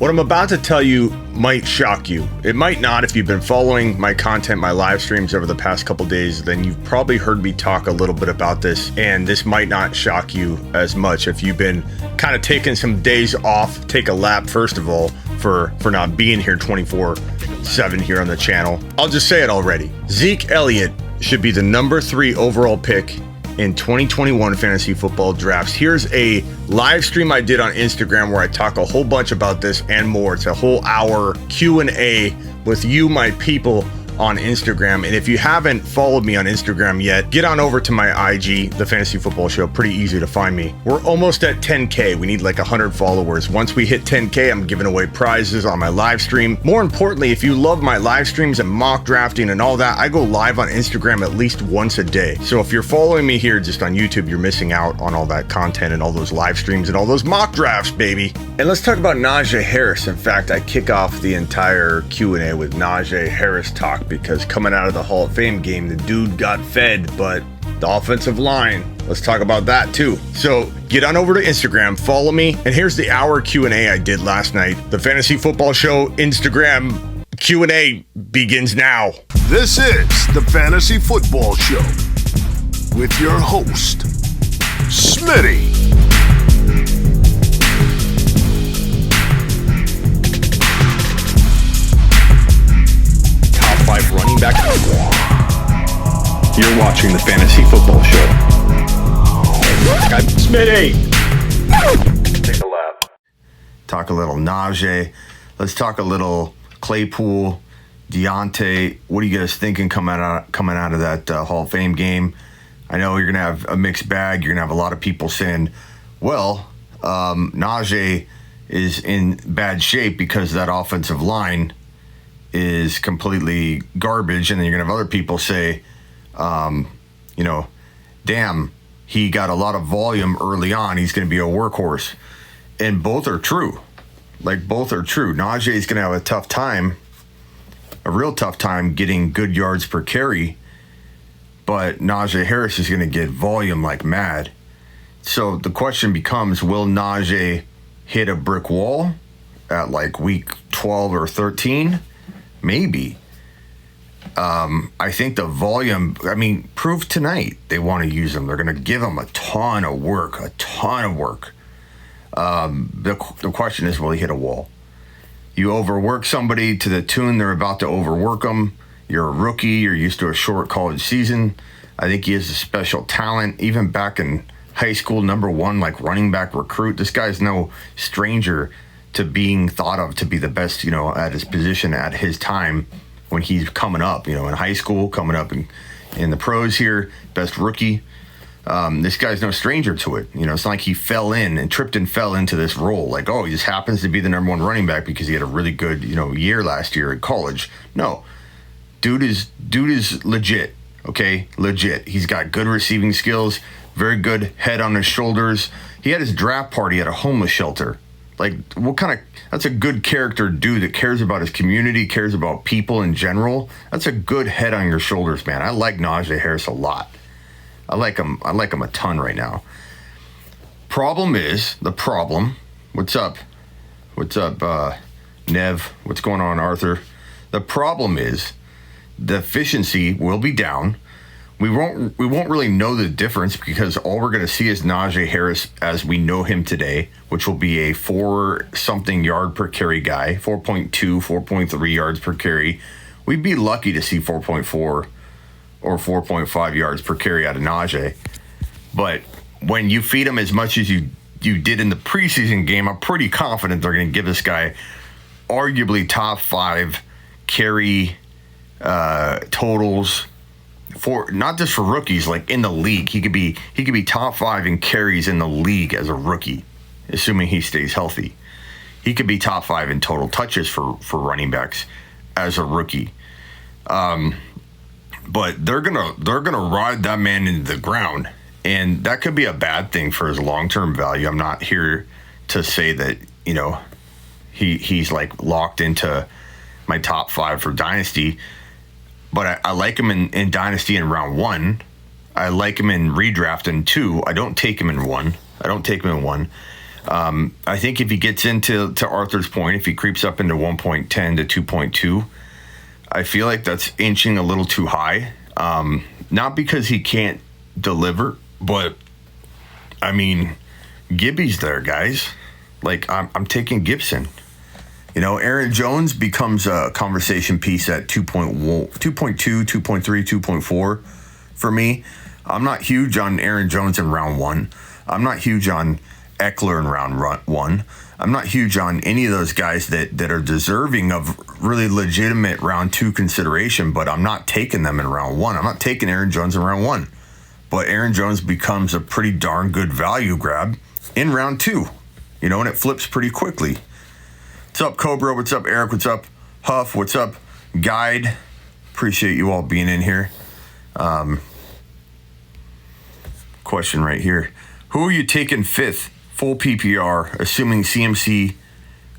What I'm about to tell you might shock you. It might not. If you've been following my content, my live streams over the past couple days, then you've probably heard me talk a little bit about this, and this might not shock you as much if you've been kind of taking some days off. Take a lap, first of all, for not being here 24/7 here on the channel. I'll just say it already. Zeke Elliott should be the number 3 overall pick in 2021 fantasy football drafts. Here's a live stream I did on Instagram where I talk a whole bunch about this and more. It's a whole hour Q&A with you, my people, on Instagram. And if you haven't followed me on Instagram yet, get on over to my IG, The Fantasy Football Show. Pretty easy to find me. We're almost at 10K. We need like 100 followers. Once we hit 10K, I'm giving away prizes on my live stream. More importantly, if you love my live streams and mock drafting and all that, I go live on Instagram at least once a day. So if you're following me here just on YouTube, you're missing out on all that content and all those live streams and all those mock drafts, baby. And let's talk about Najee Harris. In fact, I kick off the entire Q&A with Najee Harris talk, because coming out of the Hall of Fame game, the dude got fed, but the offensive line, let's talk about that too. So get on over to Instagram, follow me, and here's the hour Q&A I did last night. The Fantasy Football Show Instagram Q&A begins now. This is the Fantasy Football Show with your host, Smitty. Running back. You're watching the Fantasy Football Show. I'm Smitty. Take a lap. Talk a little Najee. Let's talk a little Claypool, Deontay. What are you guys thinking coming out of that Hall of Fame game? I know you're gonna have a mixed bag. You're gonna have a lot of people saying, "Well, Najee is in bad shape because that offensive line is completely garbage," and then you're gonna have other people say, damn, he got a lot of volume early on, he's gonna be a workhorse. And both are true. Both are true. Najee's gonna have a real tough time getting good yards per carry, but Najee Harris is gonna get volume like mad. So the question becomes, will Najee hit a brick wall at like week 12 or 13? Maybe. I think the volume, prove tonight they want to use him. They're going to give him a ton of work. The question is, will he hit a wall? You overwork somebody to the tune they're about to overwork them. You're a rookie. You're used to a short college season. I think he has a special talent. Even back in high school, number 1, running back recruit. This guy's no stranger to being thought of to be the best, at his position at his time when he's coming up, in high school, coming up in the pros here, best rookie. This guy's no stranger to it. It's not like he fell in and tripped and fell into this role. He just happens to be the number 1 running back because he had a really good, year last year at college. No, dude is legit. Okay, legit. He's got good receiving skills, very good head on his shoulders. He had his draft party at a homeless shelter. That's a good character dude that cares about his community, cares about people in general. That's a good head on your shoulders, man. I like Najee Harris a lot. I like him a ton right now. The problem. What's up? Nev? What's going on, Arthur? The problem is the efficiency will be down. We won't really know the difference because all we're going to see is Najee Harris as we know him today, which will be a 4-something yard per carry guy, 4.2, 4.3 yards per carry. We'd be lucky to see 4.4 or 4.5 yards per carry out of Najee. But when you feed him as much as you did in the preseason game, I'm pretty confident they're going to give this guy arguably top 5 carry totals. For not just for rookies, in the league, he could be top 5 in carries in the league as a rookie, assuming he stays healthy. He could be top 5 in total touches for running backs as a rookie. But they're gonna ride that man into the ground, and that could be a bad thing for his long-term value. I'm not here to say that he's locked into my top 5 for Dynasty. But I like him in Dynasty in round 1. I like him in redraft in 2. I don't take him in 1. I think if he gets into Arthur's point, if he creeps up into 1.10 to 2.2, I feel like that's inching a little too high. Not because he can't deliver, but I mean, Gibby's there, guys. Like, I'm taking Gibson. You know, Aaron Jones becomes a conversation piece at 2.2, 2.3, 2.4 for me. I'm not huge on Aaron Jones in round one. I'm not huge on Ekeler in round one. I'm not huge on any of those guys that are deserving of really legitimate round two consideration, but I'm not taking them in round one. I'm not taking Aaron Jones in round one. But Aaron Jones becomes a pretty darn good value grab in round two, you know, and it flips pretty quickly. What's up, Cobra? What's up, Eric? What's up, Huff? What's up, Guide? Appreciate you all being in here. Question right here. Who are you taking fifth, full PPR, assuming CMC,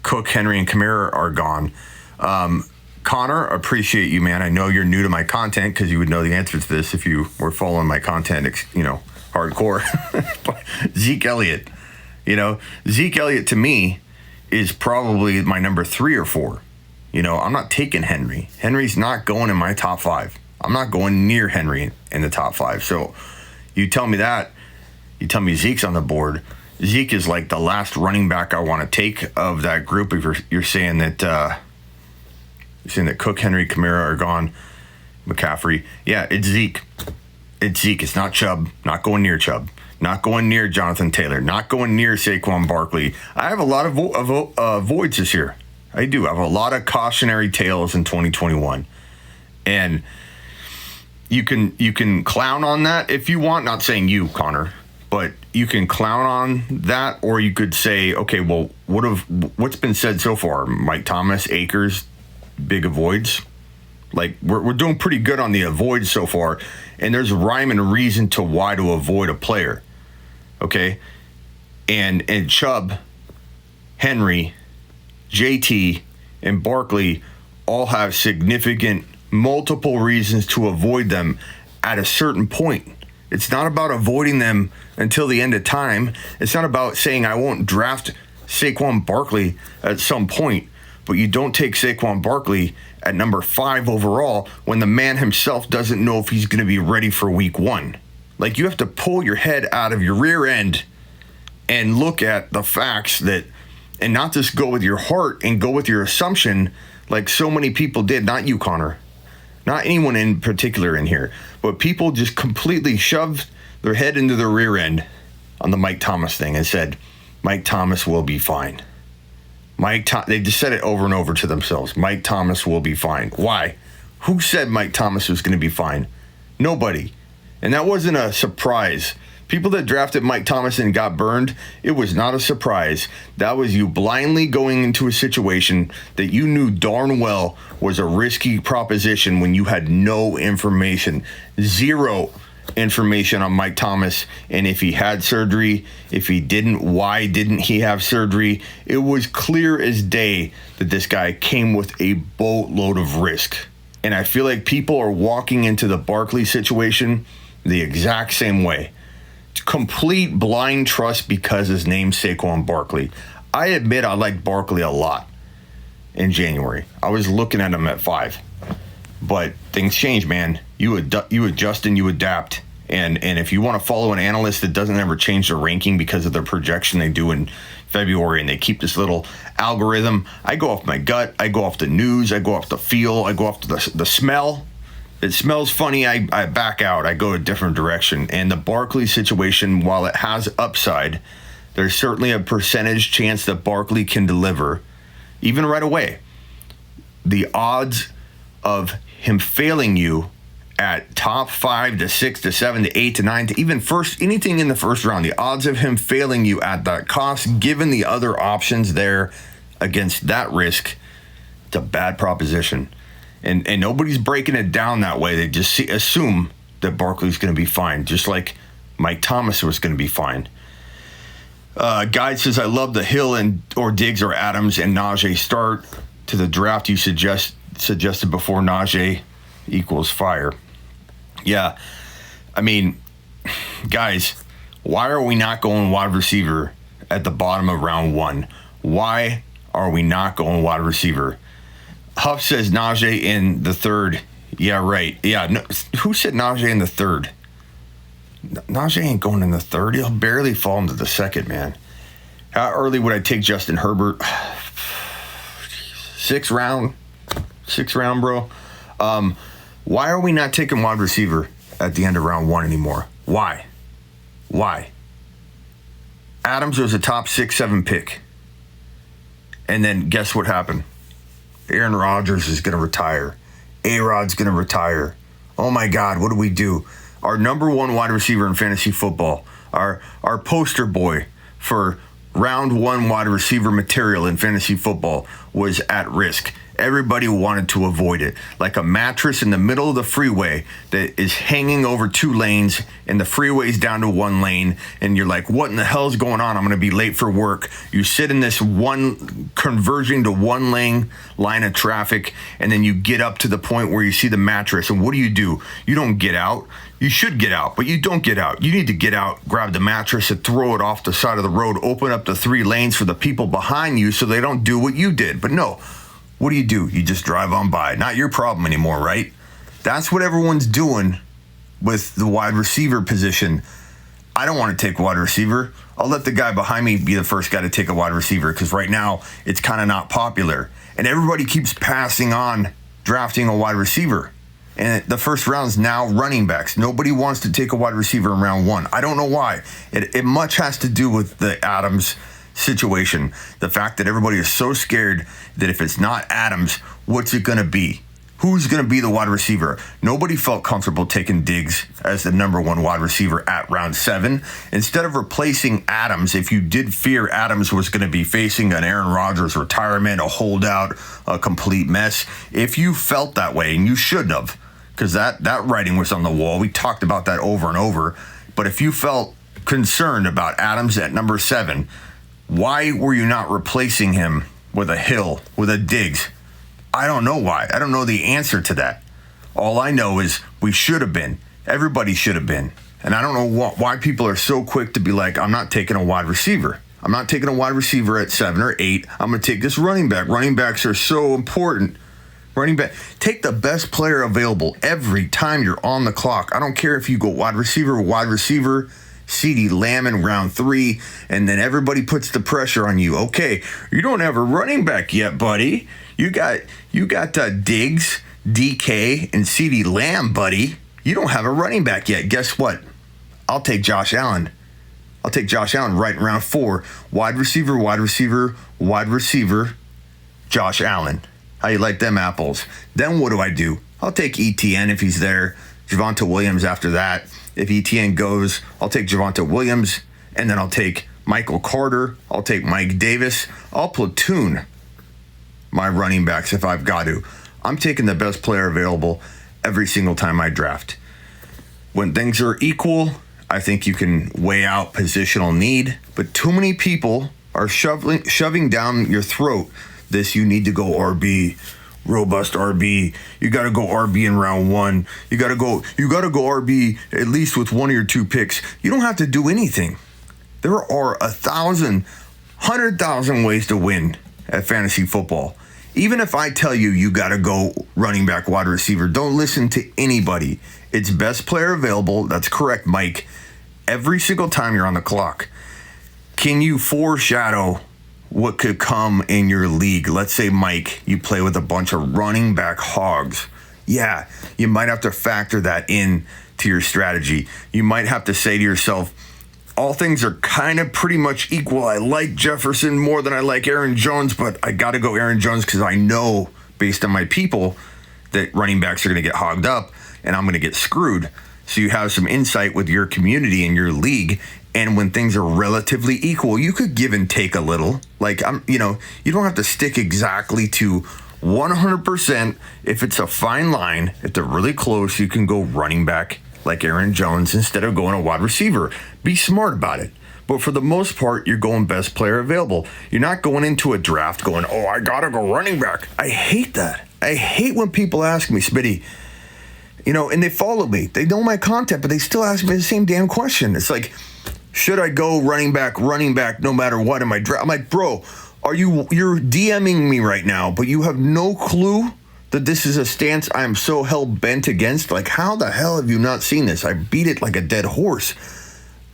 Cook, Henry, and Kamara are gone? Connor, appreciate you, man. I know you're new to my content because you would know the answer to this if you were following my content, you know, hardcore. Zeke Elliott. You know, Zeke Elliott to me is probably my number 3 or 4. You know, I'm not taking Henry. Henry's not going in my top 5. I'm not going near Henry in the top 5. So you tell me that. You tell me Zeke's on the board. Zeke is like the last running back I want to take of that group. If you're saying that Cook, Henry, Kamara are gone, McCaffrey. Yeah, it's Zeke. It's Zeke. It's not Chubb. Not going near Chubb. Not going near Jonathan Taylor. Not going near Saquon Barkley. I have a lot of voids this year. I do. I have a lot of cautionary tales in 2021. And you can clown on that if you want. Not saying you, Connor. But you can clown on that, or you could say, okay, well, what's been said so far? Mike Thomas, Akers, big avoids. Like, we're doing pretty good on the avoids so far, and there's rhyme and reason to why to avoid a player. Okay? And Chubb, Henry, JT, and Barkley all have significant multiple reasons to avoid them at a certain point. It's not about avoiding them until the end of time. It's not about saying I won't draft Saquon Barkley at some point, but you don't take Saquon Barkley at number 5 overall when the man himself doesn't know if he's going to be ready for week 1. Like, you have to pull your head out of your rear end and look at the facts that, and not just go with your heart and go with your assumption like so many people did. Not you, Connor. Not anyone in particular in here, but people just completely shoved their head into their rear end on the Mike Thomas thing and said, Mike Thomas will be fine. They just said it over and over to themselves. Mike Thomas will be fine. Why? Who said Mike Thomas was going to be fine? Nobody. And that wasn't a surprise. People that drafted Mike Thomas and got burned, it was not a surprise. That was you blindly going into a situation that you knew darn well was a risky proposition when you had no information. Zero information on Mike Thomas, and if he had surgery, if he didn't, why didn't he have surgery? It was clear as day that this guy came with a boatload of risk. And I feel like people are walking into the Barkley situation the exact same way. Complete blind trust because his name's Saquon Barkley. I admit I liked Barkley a lot in January. I was looking at him at 5. But things change, man. You adjust and you adapt. And if you want to follow an analyst that doesn't ever change their ranking because of their projection they do in February, and they keep this little algorithm, I go off my gut, I go off the news, I go off the feel, I go off the smell. It smells funny, I back out, I go a different direction. And the Barkley situation, while it has upside, there's certainly a percentage chance that Barkley can deliver, even right away. The odds of him failing you at top 5 to 6 to 7 to 8 to 9 to even anything in the first round, the odds of him failing you at that cost, given the other options there against that risk, it's a bad proposition. And nobody's breaking it down that way. They just assume that Barkley's going to be fine, just like Mike Thomas was going to be fine. Guide says, I love the Hill or Diggs or Adams and Najee start to the draft you suggested before. Najee equals fire. Yeah, I mean, guys, why are we not going wide receiver at the bottom of round 1. Why are we not going wide receiver? Huff says Najee in the 3rd. Yeah, right. Yeah, no, who said Najee in the 3rd? Najee ain't going in the 3rd. He'll barely fall into the 2nd, man. How early would I take Justin Herbert? 6th round. 6th round, bro. Why are we not taking wide receiver at the end of round 1 anymore? Why? Adams was a top 6-7 pick. And then guess what happened? Aaron Rodgers is going to retire. A-Rod's going to retire. Oh, my God, what do we do? Our number 1 wide receiver in fantasy football, our poster boy for round 1 wide receiver material in fantasy football was at risk. Everybody wanted to avoid it. Like a mattress in the middle of the freeway that is hanging over 2 lanes and the freeway's down to 1 lane. And you're like, what in the hell is going on? I'm going to be late for work. You sit in this one converging to 1 lane line of traffic. And then you get up to the point where you see the mattress. And what do? You don't get out. You should get out, but you don't get out. You need to get out, grab the mattress and throw it off the side of the road, open up the 3 lanes for the people behind you so they don't do what you did. But no, what do? You just drive on by. Not your problem anymore, right? That's what everyone's doing with the wide receiver position. I don't want to take wide receiver. I'll let the guy behind me be the first guy to take a wide receiver because right now it's kind of not popular. And everybody keeps passing on drafting a wide receiver. And the first round is now running backs. Nobody wants to take a wide receiver in round 1. I don't know why. It much has to do with the Adams situation. The fact that everybody is so scared that if it's not Adams, what's it going to be? Who's going to be the wide receiver? Nobody felt comfortable taking Diggs as the number 1 wide receiver at round 7. Instead of replacing Adams, if you did fear Adams was going to be facing an Aaron Rodgers retirement, a holdout, a complete mess, if you felt that way, and you shouldn't have, because that writing was on the wall. We talked about that over and over. But if you felt concerned about Adams at number 7, why were you not replacing him with a Hill, with a Diggs? I don't know why. I don't know the answer to that. All I know is we should have been. Everybody should have been. And I don't know why people are so quick to be like, I'm not taking a wide receiver. I'm not taking a wide receiver at 7 or 8. I'm going to take this running back. Running backs are so important. Running back. Take the best player available every time you're on the clock. I don't care if you go wide receiver, Ceedee Lamb in round 3, and then everybody puts the pressure on you. Okay, you don't have a running back yet, buddy. You got Diggs, DK, and Ceedee Lamb, buddy. You don't have a running back yet. Guess what? I'll take Josh Allen. Right in round 4. Wide receiver, Josh Allen. How you like them apples? Then what do? I'll take ETN if he's there. Javonte Williams after that. If ETN goes, I'll take Javonte Williams, and then I'll take Michael Carter. I'll take Mike Davis. I'll platoon my running backs if I've got to. I'm taking the best player available every single time I draft. When things are equal, I think you can weigh out positional need, but too many people are shoving down your throat this, you need to go RB, robust RB. You got to go RB in round 1. You got to go RB at least with 1 or 2 picks. You don't have to do anything. There are 100,000 ways to win at fantasy football. Even if I tell you got to go running back, wide receiver, don't listen to anybody. It's best player available. That's correct, Mike. Every single time you're on the clock. Can you foreshadow what could come in your league? Let's say, Mike, you play with a bunch of running back hogs. Yeah, you might have to factor that in to your strategy. You might have to say to yourself, all things are kind of pretty much equal. I like Jefferson more than I like Aaron Jones, but I got to go Aaron Jones because I know, based on my people, that running backs are going to get hogged up and I'm going to get screwed. So you have some insight with your community and your league. And when things are relatively equal, you could give and take a little. Like, you don't have to stick exactly to 100%. If it's a fine line, if they're really close, you can go running back like Aaron Jones instead of going a wide receiver. Be smart about it. But for the most part, you're going best player available. You're not going into a draft going, oh, I got to go running back. I hate that. I hate when people ask me, Smitty, and they follow me. They know my content, but they still ask me the same damn question. It's like, Should I go running back, no matter what in my draft? I'm like, bro, you're DMing me right now, but you have no clue that this is a stance I am so hell-bent against? Like, how the hell have you not seen this? I beat it like a dead horse.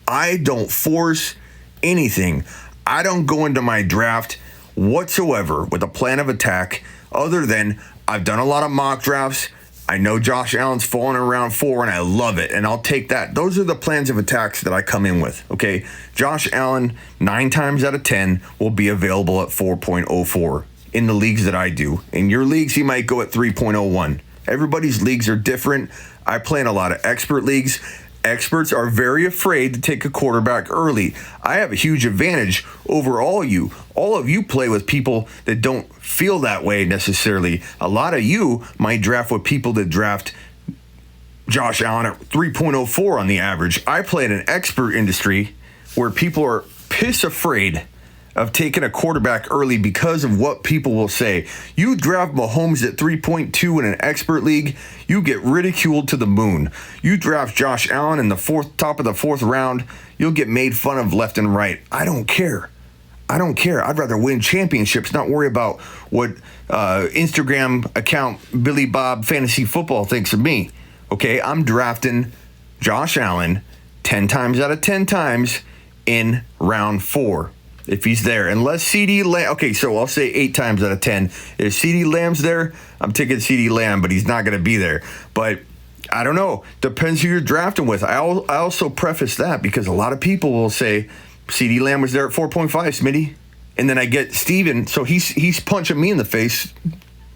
I don't force anything. I don't go into my draft whatsoever with a plan of attack other than I've done a lot of mock drafts. I know Josh Allen's falling around 4, and I love it, and I'll take that. Those are the plans of attacks that I come in with, okay? Josh Allen, 9 times out of 10, will be available at 4.04 in the leagues that I do. In your leagues, he might go at 3.01. Everybody's leagues are different. I play in a lot of expert leagues. Experts are very afraid to take a quarterback early. I have a huge advantage over all of you. All of you play with people that don't feel that way necessarily. A lot of you might draft with people that draft Josh Allen at 3.04 on the average. I play in an expert industry where people are piss afraid of taking a quarterback early because of what people will say. You draft Mahomes at 3.2 in an expert league, you get ridiculed to the moon. You draft Josh Allen in the top of the 4th round, you'll get made fun of left and right. I don't care. I'd rather win championships, not worry about what Instagram account Billy Bob Fantasy Football thinks of me. Okay, I'm drafting Josh Allen 10 times out of 10 times in round 4. If he's there, unless Ceedee Lamb, okay, so I'll say 8 times out of 10. If Ceedee Lamb's there, I'm taking Ceedee Lamb, but he's not going to be there. But I don't know. Depends who you're drafting with. I also preface that because a lot of people will say Ceedee Lamb was there at 4.5, Smitty. And then I get Steven, so he's punching me in the face.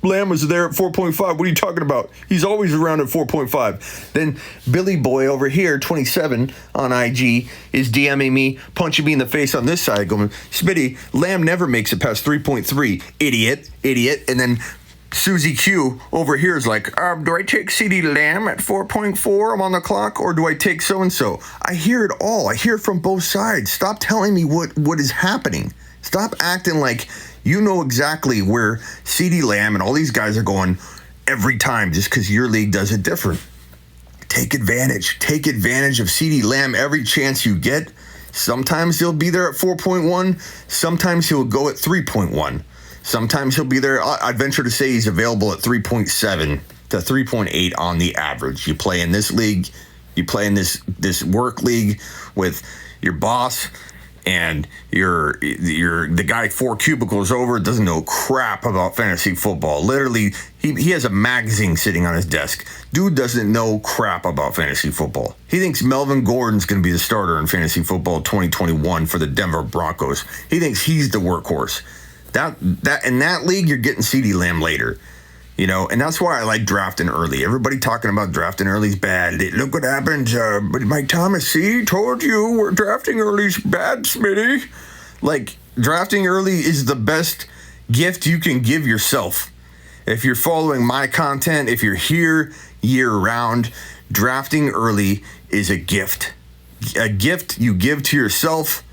Lamb was there at 4.5. What are you talking about? He's always around at 4.5. Then Billy Boy over here, 27 on IG, is DMing me, punching me in the face on this side, going, Smitty, Lamb never makes it past 3.3. Idiot. And then Susie Q over here is like, do I take Ceedee Lamb at 4.4? I'm on the clock, or do I take so-and-so? I hear it all. I hear it from both sides. Stop telling me what is happening. Stop acting like you know exactly where Ceedee Lamb and all these guys are going every time just because your league does it different. Take advantage. Take advantage of Ceedee Lamb every chance you get. Sometimes he'll be there at 4.1. Sometimes he'll go at 3.1. Sometimes he'll be there. I'd venture to say he's available at 3.7 to 3.8 on the average. You play in this league. You play in this work league with your boss, and you're the guy 4 cubicles over doesn't know crap about fantasy football. Literally, he has a magazine sitting on his desk. Dude doesn't know crap about fantasy football. He thinks Melvin Gordon's going to be the starter in fantasy football 2021 for the Denver Broncos. He thinks he's the workhorse. That in that league, you're getting Ceedee Lamb later. You know, and that's why I like drafting early. Everybody talking about drafting early is bad. Look what happened. Mike Thomas, see, told you we're drafting early is bad, Smitty. Like, drafting early is the best gift you can give yourself. If you're following my content, if you're here year round, drafting early is a gift. A gift you give to yourself.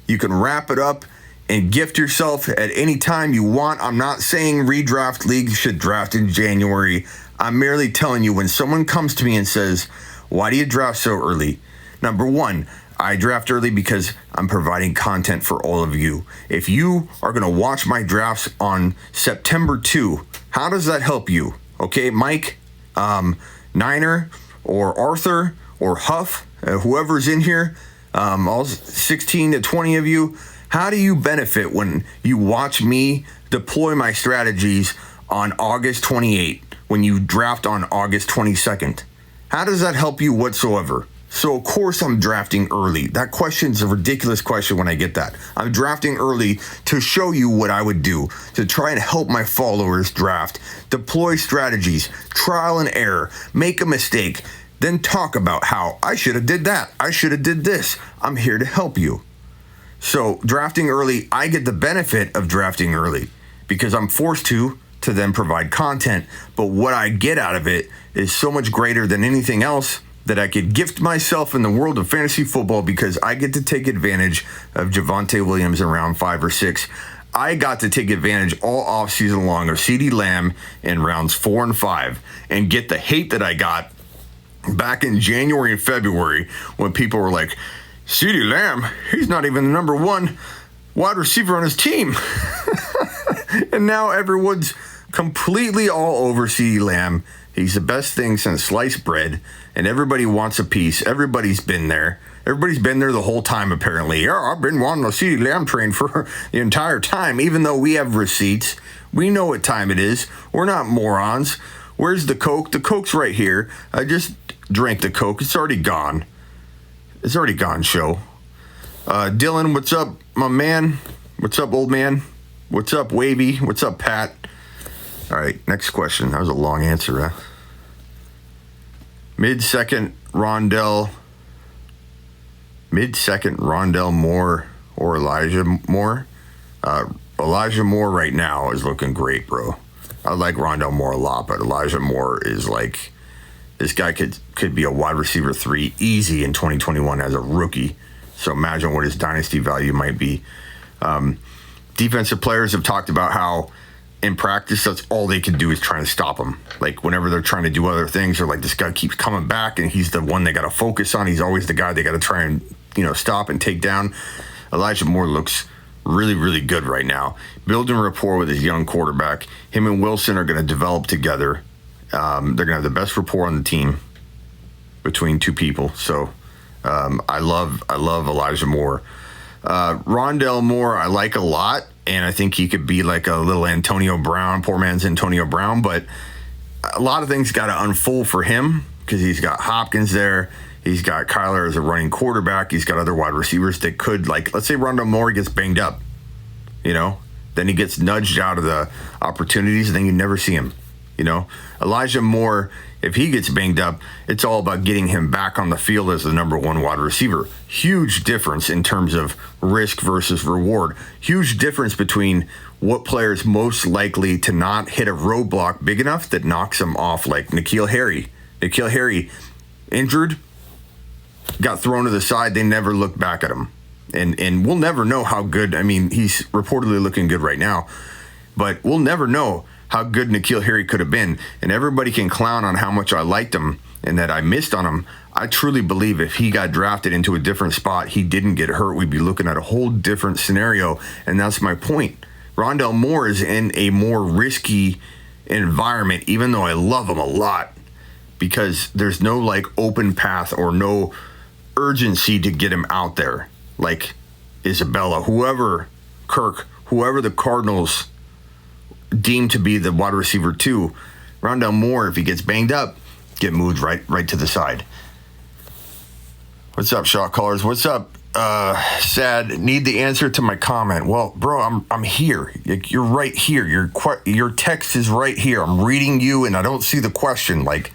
You can wrap it up and gift yourself at any time you want. I'm not saying redraft leagues should draft in January. I'm merely telling you, when someone comes to me and says, why do you draft so early? Number one, I draft early because I'm providing content for all of you. If you are going to watch my drafts on September 2, how does that help you? Okay, Mike, Niner, or Arthur, or Huff, whoever's in here, all 16 to 20 of you, how do you benefit when you watch me deploy my strategies on August 28th, when you draft on August 22nd? How does that help you whatsoever? So, of course, I'm drafting early. That question's a ridiculous question when I get that. I'm drafting early to show you what I would do, to try and help my followers draft, deploy strategies, trial and error, make a mistake, then talk about how I should have did that, I should have did this. I'm here to help you. So drafting early, I get the benefit of drafting early because I'm forced to then provide content. But what I get out of it is so much greater than anything else that I could gift myself in the world of fantasy football, because I get to take advantage of Javonte Williams in round 5 or 6. I got to take advantage all offseason long of Ceedee Lamb in rounds 4 and 5 and get the hate that I got back in January and February when people were like, Ceedee Lamb, he's not even the number one wide receiver on his team. And now everyone's completely all over Ceedee Lamb. He's the best thing since sliced bread, and everybody wants a piece. Everybody's been there. Everybody's been there the whole time, apparently. Yeah, I've been wanting a Ceedee Lamb train for the entire time, even though we have receipts. We know what time it is. We're not morons. Where's the Coke? The Coke's right here. I just drank the Coke. It's already gone. It's already gone, show. Dylan, what's up, my man? What's up, old man? What's up, Wavy? What's up, Pat? All right, next question. That was a long answer, huh? Mid-second Rondale Moore or Elijah Moore? Elijah Moore right now is looking great, bro. I like Rondale Moore a lot, but Elijah Moore is like, this guy could be a wide receiver 3 easy in 2021 as a rookie. So imagine what his dynasty value might be. Defensive players have talked about how in practice, that's all they can do is try to stop him. Like whenever they're trying to do other things, they're like, this guy keeps coming back and he's the one they got to focus on. He's always the guy they got to try and, stop and take down. Elijah Moore looks really, really good right now. Building rapport with his young quarterback. Him and Wilson are going to develop together. They're going to have the best rapport on the team between two people. So I love Elijah Moore. Rondale Moore, I like a lot, and I think he could be like a little Antonio Brown, poor man's Antonio Brown, but a lot of things got to unfold for him because he's got Hopkins there. He's got Kyler as a running quarterback. He's got other wide receivers that could, like, let's say Rondale Moore gets banged up, then he gets nudged out of the opportunities, and then you never see him, Elijah Moore, if he gets banged up, it's all about getting him back on the field as the number one wide receiver. Huge difference in terms of risk versus reward. Huge difference between what player is most likely to not hit a roadblock big enough that knocks him off, like N'Keal Harry. N'Keal Harry, injured, got thrown to the side. They never looked back at him. And we'll never know how good. I mean, he's reportedly looking good right now, but we'll never know how good N'Keal Harry could have been. And everybody can clown on how much I liked him and that I missed on him. I truly believe if he got drafted into a different spot, he didn't get hurt, we'd be looking at a whole different scenario. And that's my point. Rondale Moore is in a more risky environment, even though I love him a lot, because there's no like open path or no urgency to get him out there. Like Isabella, whoever the Cardinals deemed to be the wide receiver 2, Rondale Moore, if he gets banged up, get moved right to the side. What's up, shot callers? What's up? Sad. Need the answer to my comment. Well, bro, I'm here. You're right here. Your text is right here. I'm reading you, and I don't see the question. Like,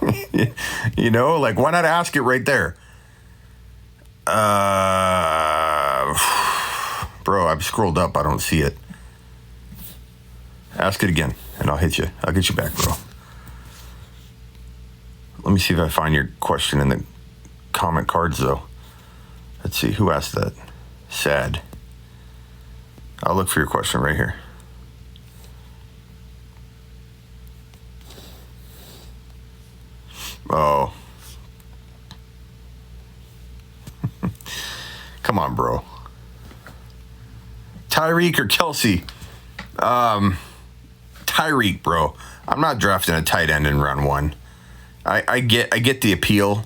like why not ask it right there? Bro, I've scrolled up. I don't see it. Ask it again, and I'll hit you. I'll get you back, bro. Let me see if I find your question in the comment cards, though. Let's see. Who asked that? Sad. I'll look for your question right here. Oh. Come on, bro. Tyreek or Kelce? Tyreek, bro. I'm not drafting a tight end in round 1. I get the appeal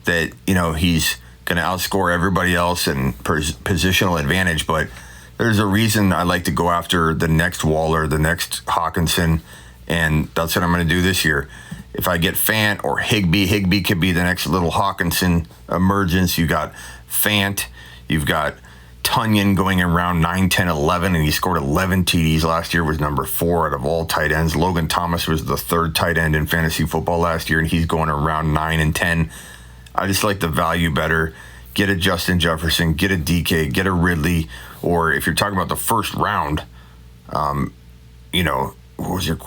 that, he's going to outscore everybody else in positional advantage, but there's a reason I like to go after the next Waller, the next Hockenson, and that's what I'm going to do this year. If I get Fant or Higbee could be the next little Hockenson emergence. You got Fant, you've got Tonyan going in round 9, 10, 11, and he scored 11 TDs last year, was number 4 out of all tight ends. Logan Thomas was the 3rd tight end in fantasy football last year, and he's going around 9 and 10. I just like the value better. Get a Justin Jefferson, get a DK, get a Ridley, or if you're talking about the first round, what was your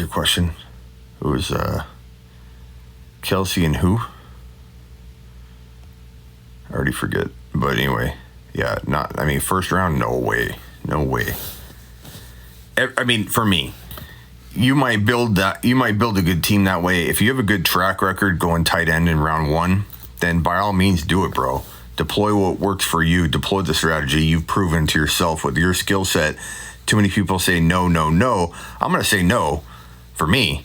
question? It was Kelce and who? I already forget, but anyway. Yeah, first round, no way. For me, you might build a good team that way. If you have a good track record going tight end in round 1, then by all means do it, bro. Deploy what works for you. Deploy the strategy you've proven to yourself with your skill set. Too many people say no, no, no. I'm going to say no for me.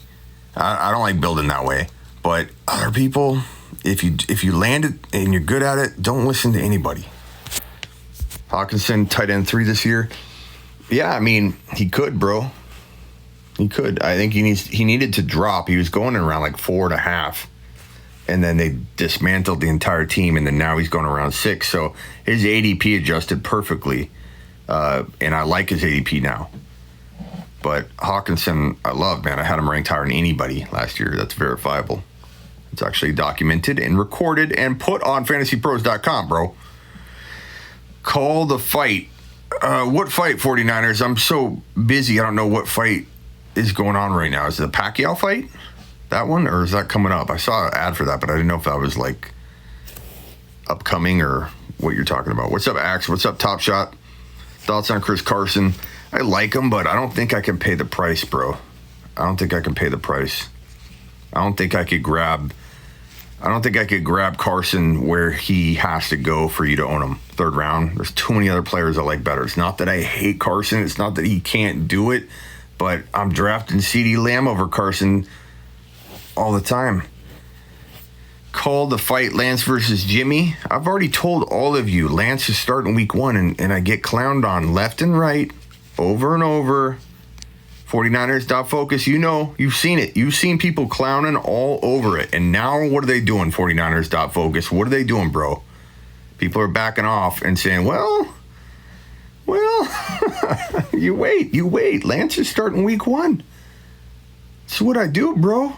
I don't like building that way. But other people, if you land it and you're good at it, don't listen to anybody. Hockenson, tight end 3 this year. Yeah, I mean, he could, bro. He could. I think he needed to drop. He was going around like 4.5. And then they dismantled the entire team, and then now he's going around 6. So his ADP adjusted perfectly, and I like his ADP now. But Hockenson, I love, man. I had him ranked higher than anybody last year. That's verifiable. It's actually documented and recorded and put on fantasypros.com, bro. Call the fight. What fight, 49ers? I'm so busy, I don't know what fight is going on right now. Is it the Pacquiao fight? That one, or is that coming up? I saw an ad for that, but I didn't know if that was like upcoming or what you're talking about. What's up, Axe? What's up, Top Shot? Thoughts on Chris Carson? I like him, but I don't think I can pay the price, bro. I don't think I can pay the price. I don't think I could grab Carson where he has to go for you to own him. 3rd round. There's too many other players I like better. It's not that I hate Carson. It's not that he can't do it, but I'm drafting Ceedee Lamb over Carson all the time. Call the fight, Lance versus Jimmy. I've already told all of you, Lance is starting week 1, and I get clowned on left and right, over and over. 49ers.focus, you know, you've seen it. You've seen people clowning all over it. And now what are they doing, 49ers.focus? What are they doing, bro? People are backing off and saying, well, you wait. Lance is starting week 1. That's what I do, bro.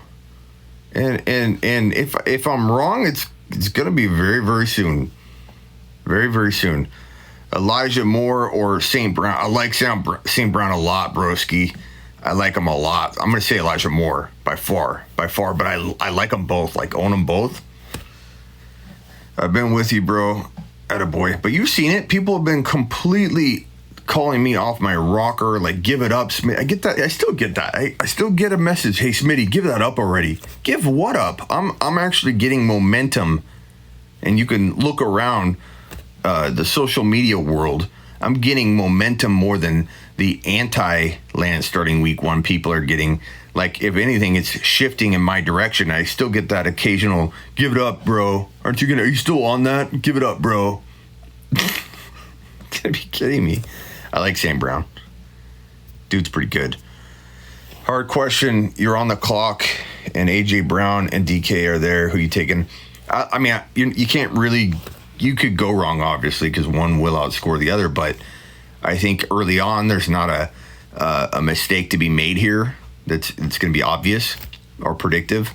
And if I'm wrong, it's gonna be very, very soon. Very, very soon. Elijah Moore or St. Brown. I like St. Brown a lot, broski. I like him a lot. I'm gonna say Elijah Moore by far. But I like them both. Like, own them both. I've been with you, bro. Attaboy. But you've seen it. People have been completely calling me off my rocker, like, give it up, Smitty. I get that. I still get that. I still get a message. Hey, Smitty, give that up already. Give what up? I'm actually getting momentum, and you can look around the social media world. I'm getting momentum more than the anti-Lance starting week 1 people are getting. Like, if anything, it's shifting in my direction. I still get that occasional, give it up, bro. Are you still on that? Give it up, bro. Gotta be kidding me. I like St. Brown. Dude's pretty good. Hard question. You're on the clock, and A.J. Brown and DK are there. Who you taking? I mean, you can't really... You could go wrong, obviously, because one will outscore the other. But I think early on, there's not a mistake to be made here. It's going to be obvious or predictive.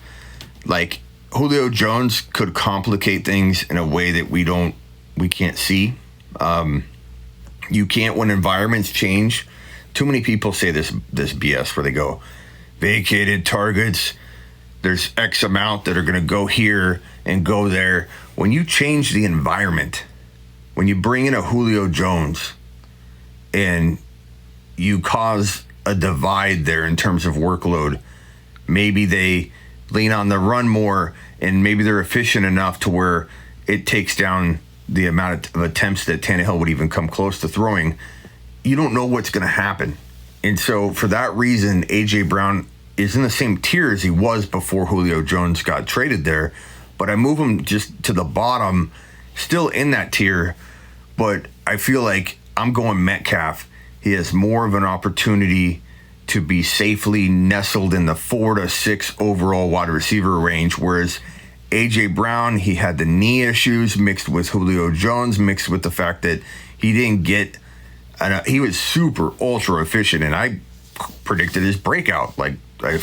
Like, Julio Jones could complicate things in a way that we can't see. You can't when environments change. Too many people say this BS where they go, vacated targets, there's X amount that are going to go here and go there. When you change the environment, when you bring in a Julio Jones and you cause a divide there in terms of workload, maybe they lean on the run more, and maybe they're efficient enough to where it takes down the amount of attempts that Tannehill would even come close to throwing. You don't know what's going to happen. And so for that reason, A.J. Brown is in the same tier as he was before Julio Jones got traded there. But I move him just to the bottom, still in that tier. But I feel like I'm going Metcalf. He has more of an opportunity to be safely nestled in the 4 to 6 overall wide receiver range, whereas A.J. Brown, he had the knee issues mixed with Julio Jones, mixed with the fact that he didn't get, he was super ultra efficient, and I predicted his breakout. Like,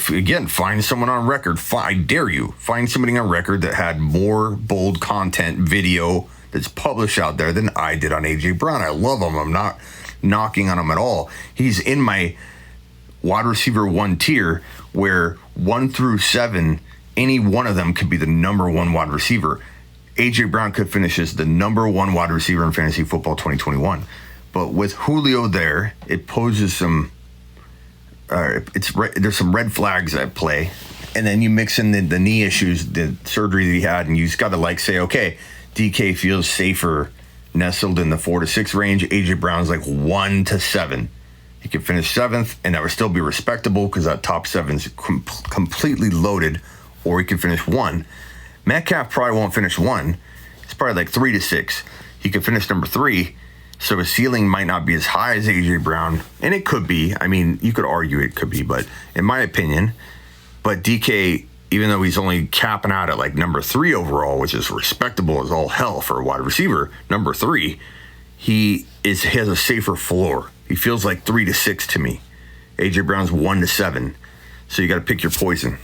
again, find someone on record. I dare you. Find somebody on record that had more bold content video that's published out there than I did on A.J. Brown. I love him. I'm not knocking on him at all. He's in my wide receiver 1 tier where 1 through 7, any one of them could be the number 1 wide receiver. A.J. Brown could finish as the number 1 wide receiver in fantasy football 2021. But with Julio there, it poses some... there's some red flags at play. And then you mix in the knee issues, the surgery that he had, and you just got to say, okay, DK feels safer nestled in the 4 to 6 range. AJ Brown's 1 to 7. He could finish 7th, and that would still be respectable because that top 7's completely loaded, or he could finish 1. Metcalf probably won't finish 1. It's probably 3 to 6. He could finish number 3, so his ceiling might not be as high as AJ Brown, and it could be. I mean, you could argue it could be, but in my opinion, but DK, even though he's only capping out at number 3 overall, which is respectable as all hell for a wide receiver, number 3, he has a safer floor. He feels 3 to 6 to me. AJ Brown's 1 to 7. So you got to pick your poison.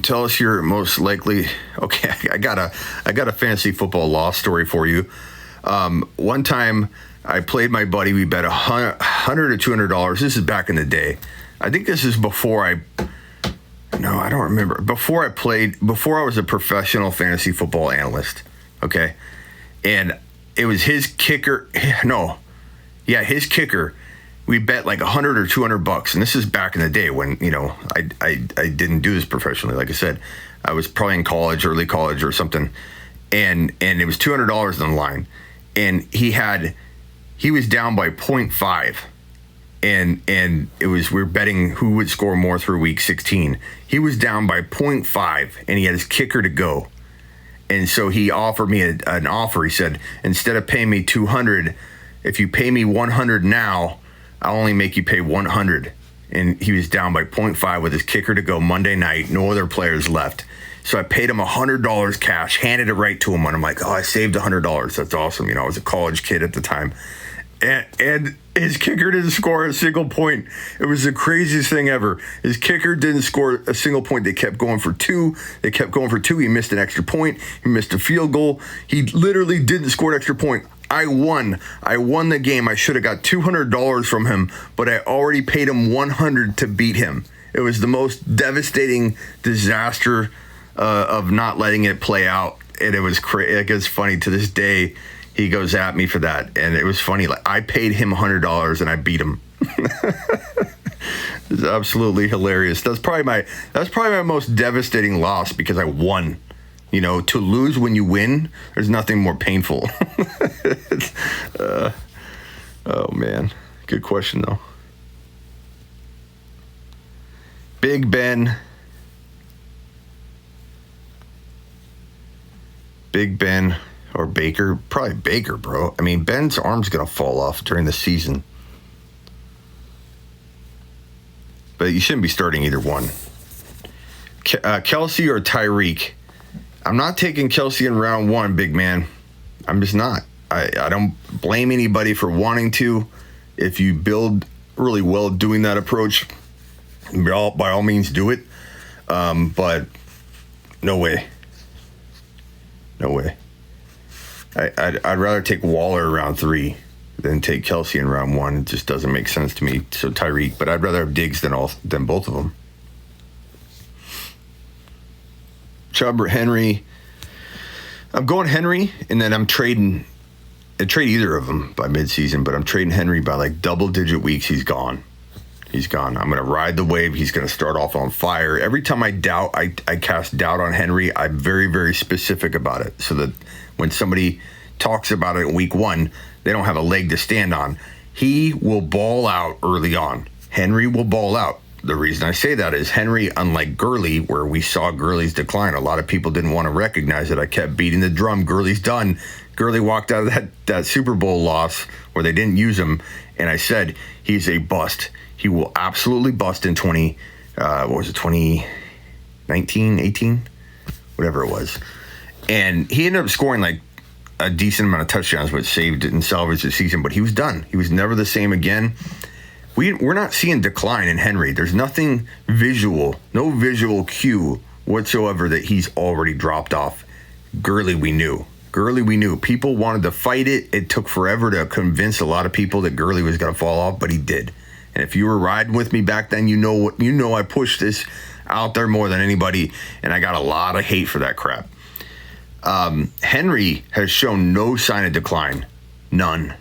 Tell us your most likely. Okay, I got a fantasy football loss story for you. One time I played my buddy. We bet $100 or $200. This is back in the day. I think this is before I don't remember. Before I was a professional fantasy football analyst. Okay, and it was his kicker. His kicker. We bet $100 or $200, and this is back in the day when I didn't do this professionally. Like I said, I was probably in college, early college or something, and it was $200 on the line, and he was down by 0.5, and it was we were betting who would score more through week 16. He was down by 0.5, and he had his kicker to go, and so he offered me an offer. He said, instead of paying me $200, if you pay me $100 now, I'll only make you pay $100. And he was down by 0.5 with his kicker to go Monday night. No other players left. So I paid him $100 cash, handed it right to him. And I'm like, I saved $100. That's awesome. I was a college kid at the time. And his kicker didn't score a single point. It was the craziest thing ever. His kicker didn't score a single point. They kept going for 2. He missed an extra point. He missed a field goal. He literally didn't score an extra point. I won the game. I should have got $200 from him, but I already paid him $100 to beat him. It was the most devastating disaster of not letting it play out, and it was crazy. It's funny to this day. He goes at me for that, and it was funny. I paid him $100 and I beat him. It's absolutely hilarious. That's probably my most devastating loss because I won. To lose when you win, there's nothing more painful. Oh, man. Good question, though. Big Ben. Or Baker. Probably Baker, bro. I mean, Ben's arm's going to fall off during the season. But you shouldn't be starting either one. Kelce or Tyreek. I'm not taking Kelce in round 1, big man. I'm just not. I don't blame anybody for wanting to. If you build really well doing that approach, by all means do it. But no way. I'd rather take Waller round 3 than take Kelce in round 1. It just doesn't make sense to me. So Tyreek, but I'd rather have Diggs than both of them. Chubb or Henry. I'm going Henry, and then I'm trading. I'd trade either of them by midseason, but I'm trading Henry by double-digit weeks. He's gone. I'm going to ride the wave. He's going to start off on fire. Every time I cast doubt on Henry, I'm very, very specific about it so that when somebody talks about it in week 1, they don't have a leg to stand on. He will ball out early on. Henry will ball out. The reason I say that is Henry, unlike Gurley, where we saw Gurley's decline, a lot of people didn't want to recognize it. I kept beating the drum. Gurley's done. Gurley walked out of that Super Bowl loss where they didn't use him, and I said he's a bust. He will absolutely bust in 2019, 18, whatever it was. And he ended up scoring a decent amount of touchdowns, which saved and salvaged the season, but he was done. He was never the same again. We're not seeing decline in Henry. There's nothing visual, no visual cue whatsoever that he's already dropped off. Gurley, we knew. People wanted to fight it. It took forever to convince a lot of people that Gurley was going to fall off, but he did. And if you were riding with me back then, you know I pushed this out there more than anybody, and I got a lot of hate for that crap. Henry has shown no sign of decline. None.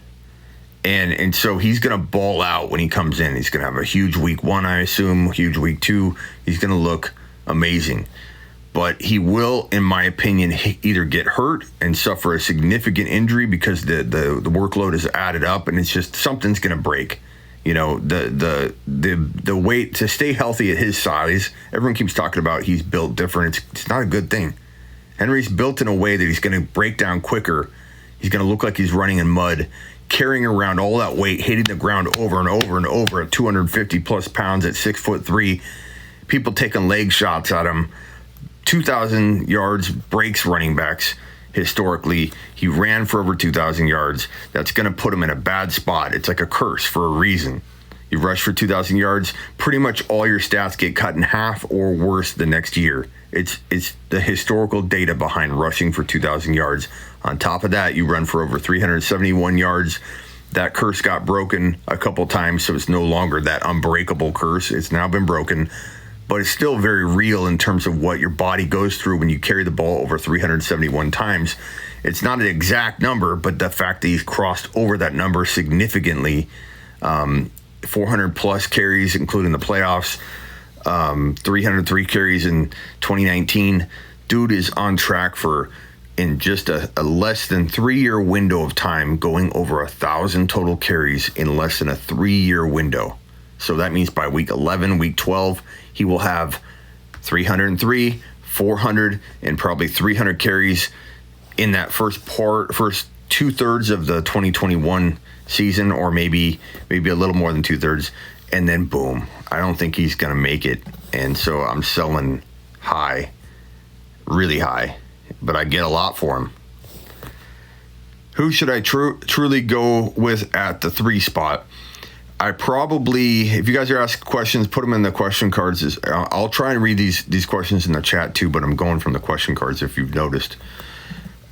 And so he's going to ball out when he comes in. He's going to have a huge week 1, I assume, huge week 2. He's going to look amazing. But he will, in my opinion, either get hurt and suffer a significant injury because the workload is added up, and it's just something's going to break. You know, the weight to stay healthy at his size. Everyone keeps talking about he's built different. It's not a good thing. Henry's built in a way that he's going to break down quicker. He's going to look like he's running in mud, carrying around all that weight, hitting the ground over and over and over at 250 plus pounds at 6'3". People taking leg shots at him. 2,000 yards breaks running backs historically. He ran for over 2,000 yards. That's going to put him in a bad spot. It's like a curse for a reason. You rush for 2,000 yards, pretty much all your stats get cut in half or worse the next year. It's the historical data behind rushing for 2,000 yards. On top of that, you run for over 371 yards. That curse got broken a couple times, so it's no longer that unbreakable curse. It's now been broken. But it's still very real in terms of what your body goes through when you carry the ball over 371 times. It's not an exact number, but the fact that he's crossed over that number significantly, 400 plus carries, including the playoffs, 303 carries in 2019. Dude is on track for, in just a less than 3-year window of time, going over 1,000 total carries in less than a 3-year window. So that means by week 11, week 12, he will have 303, 400, and probably 300 carries in that first 2/3 of the 2021 season, or maybe a little more than 2/3, and then boom. I don't think he's going to make it, and so I'm selling high, really high, but I get a lot for him. Who should I truly go with at the 3 spot? I probably, if you guys are asking questions, put them in the question cards. I'll try and read these questions in the chat too, but I'm going from the question cards if you've noticed.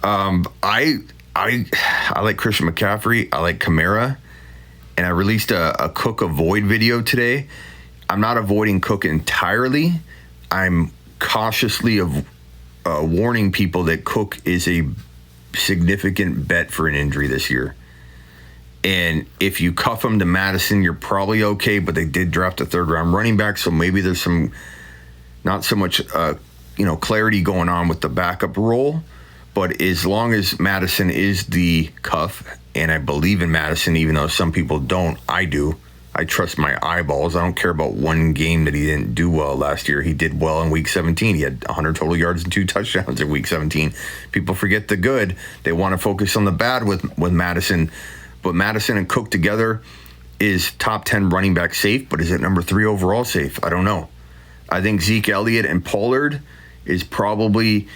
I like Christian McCaffrey. I like Kamara. And I released a Cook avoid video today. I'm not avoiding Cook entirely. I'm cautiously warning people that Cook is a significant bet for an injury this year. And if you cuff him to Madison, you're probably okay, but they did draft a 3rd-round running back, so maybe there's not so much clarity going on with the backup role. But as long as Madison is the cuff, and I believe in Madison, even though some people don't, I do. I trust my eyeballs. I don't care about one game that he didn't do well last year. He did well in week 17. He had 100 total yards and 2 touchdowns in week 17. People forget the good. They want to focus on the bad with Madison. But Madison and Cook together is top 10 running back safe, but is it number 3 overall safe? I don't know. I think Zeke Elliott and Pollard is probably,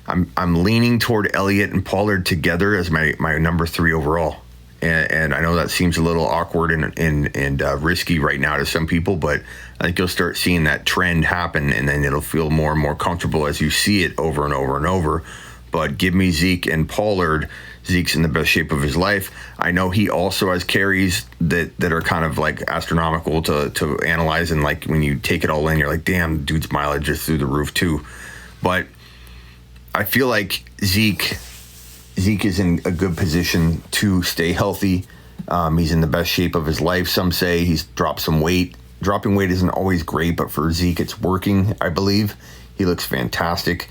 I'm leaning toward Elliott and Pollard together as my number 3 overall. And I know that seems a little awkward and risky right now to some people, but I think you'll start seeing that trend happen, and then it'll feel more and more comfortable as you see it over and over and over. But give me Zeke and Pollard. Zeke's in the best shape of his life. I know he also has carries that are kind of like astronomical to analyze, and like when you take it all in, you're like, damn, dude's mileage is through the roof too. But I feel like Zeke is in a good position to stay healthy. He's in the best shape of his life. Some say he's dropped some weight. Dropping weight isn't always great, but for Zeke, it's working, I believe. He looks fantastic.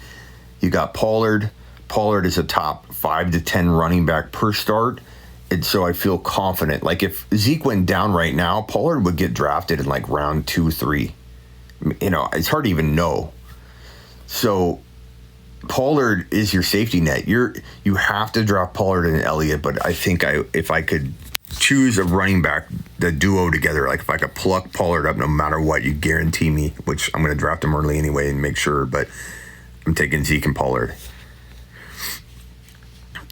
You got Pollard. Pollard is a top 5 to 10 running back per start. And so I feel confident. Like if Zeke went down right now, Pollard would get drafted in like round 2, 3. It's hard to even know. So Pollard is your safety net. You have to draft Pollard and Elliott, but I think if I could choose a running back, the duo together, like if I could pluck Pollard up no matter what, you guarantee me, which I'm going to draft him early anyway and make sure, but I'm taking Zeke and Pollard.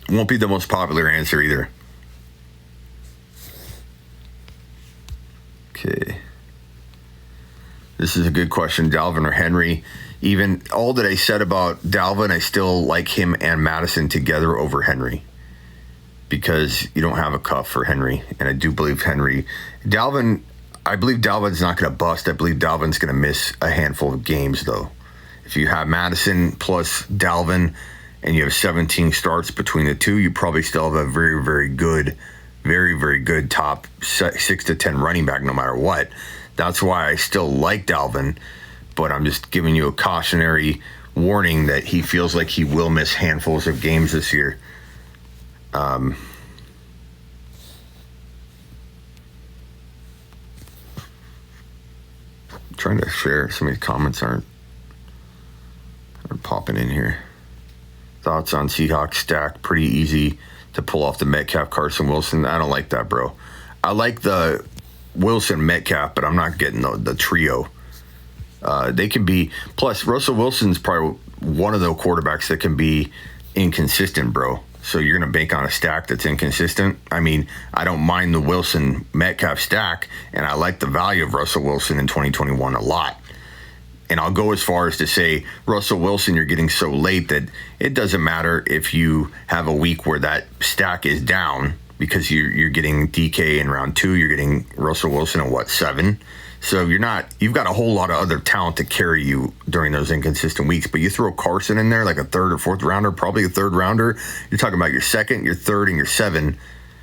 Won't be the most popular answer either. Okay. This is a good question. Dalvin or Henry? Even all that I said about Dalvin, I still like him and Madison together over Henry because you don't have a cuff for Henry. And I do believe I believe Dalvin's not going to bust. I believe Dalvin's going to miss a handful of games, though. If you have Madison plus Dalvin and you have 17 starts between the two, you probably still have a very, very good very, very good top 6 to 10 running back no matter what. That's why I still like Dalvin, but I'm just giving you a cautionary warning that he feels like he will miss handfuls of games this year. Trying to share. Some of the comments aren't popping in here. Thoughts on Seahawks stack? Pretty easy to pull off the Metcalf, Carson, Wilson. I don't like that, bro. I like the Wilson, Metcalf, but I'm not getting the trio. They can be. Plus, Russell Wilson's probably one of the quarterbacks that can be inconsistent, bro. So you're going to bank on a stack that's inconsistent? I mean, I don't mind the Wilson-Metcalf stack, and I like the value of Russell Wilson in 2021 a lot. And I'll go as far as to say, Russell Wilson, you're getting so late that it doesn't matter if you have a week where that stack is down because you're getting DK in round 2, you're getting Russell Wilson in 7? So you've got a whole lot of other talent to carry you during those inconsistent weeks. But you throw Carson in there like a 3rd or 4th rounder, probably a 3rd rounder. You're talking about your 2nd, your 3rd, and your 7